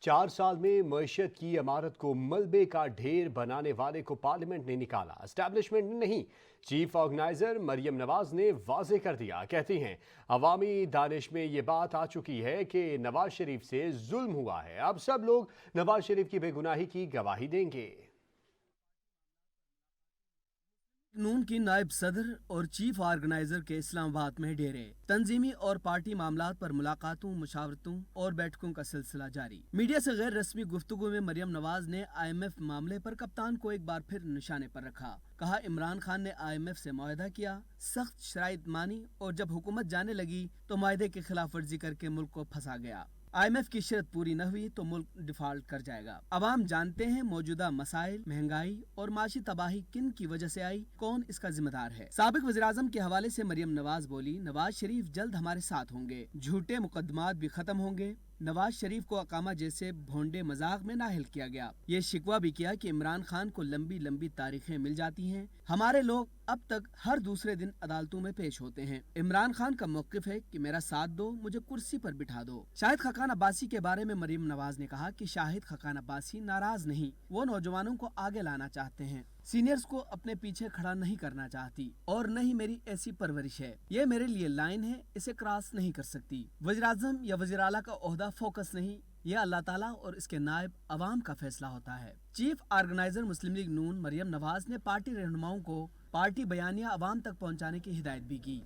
4 साल में मईशत की इमारत को मलबे का ढेर बनाने वाले को पार्लियामेंट ने निकाला, एस्टैब्लिशमेंट ने नहीं। चीफ ऑर्गेनाइजर मरियम नवाज ने वाजे कर दिया। कहती हैं अवामी दानिश में ये बात आ चुकी है कि नवाज शरीफ से जुल्म हुआ है, अब सब लोग नवाज शरीफ की बेगुनाही की गवाही देंगे। नून की नायब सदर और चीफ ऑर्गेनाइजर के इस्लामाबाद में डेरे, तंजीमी और पार्टी मामलात पर मुलाकातों, मुशावरतों और बैठकों का सिलसिला जारी। मीडिया से गैर रस्मी गुफ्तगू में मरियम नवाज ने IMF मामले पर कप्तान को एक बार फिर निशाने पर रखा। कहा इमरान खान ने IMF से मुआहदा किया, सख्त शराइत मानी और जब हुकूमत जाने लगी तो मुआहदे की खिलाफ वर्जी करके मुल्क को फंसा गया। IMF की शर्त पूरी न हुई तो मुल्क डिफॉल्ट कर जाएगा। अवाम जानते हैं मौजूदा मसाइल, महंगाई और माशी तबाही किन की वजह से आई, कौन इसका जिम्मेदार है। साबिक वज़ीर-ए-आज़म के हवाले से मरियम नवाज बोली, नवाज शरीफ जल्द हमारे साथ होंगे, झूठे मुकदमात भी खत्म होंगे। नवाज शरीफ को अकामा जैसे भोंडे मजाक में नाहिल किया गया। ये शिकवा भी किया कि इमरान खान को लंबी लंबी तारीखें मिल जाती हैं। हमारे लोग अब तक हर दूसरे दिन अदालतों में पेश होते हैं। इमरान खान का मौक़िफ़ है कि मेरा साथ दो, मुझे कुर्सी पर बिठा दो। शाहिद खकान अब्बासी के बारे में मरियम नवाज ने कहा कि शाहिद खकान अब्बासी नाराज नहीं, वो नौजवानों को आगे लाना चाहते हैं, सीनियर्स को अपने पीछे खड़ा नहीं करना चाहती और न ही मेरी ऐसी परवरिश है। ये मेरे लिए लाइन है, इसे क्रॉस नहीं कर सकती। वज़ीर-ए-आज़म या वज़ीर आला का ओहदा फोकस नहीं, यह अल्लाह ताला और इसके नायब अवाम का फैसला होता है। चीफ ऑर्गेनाइजर मुस्लिम लीग नून मरियम नवाज ने पार्टी रहनुमाओं को पार्टी बयानिया अवाम तक पहुंचाने की हिदायत भी की।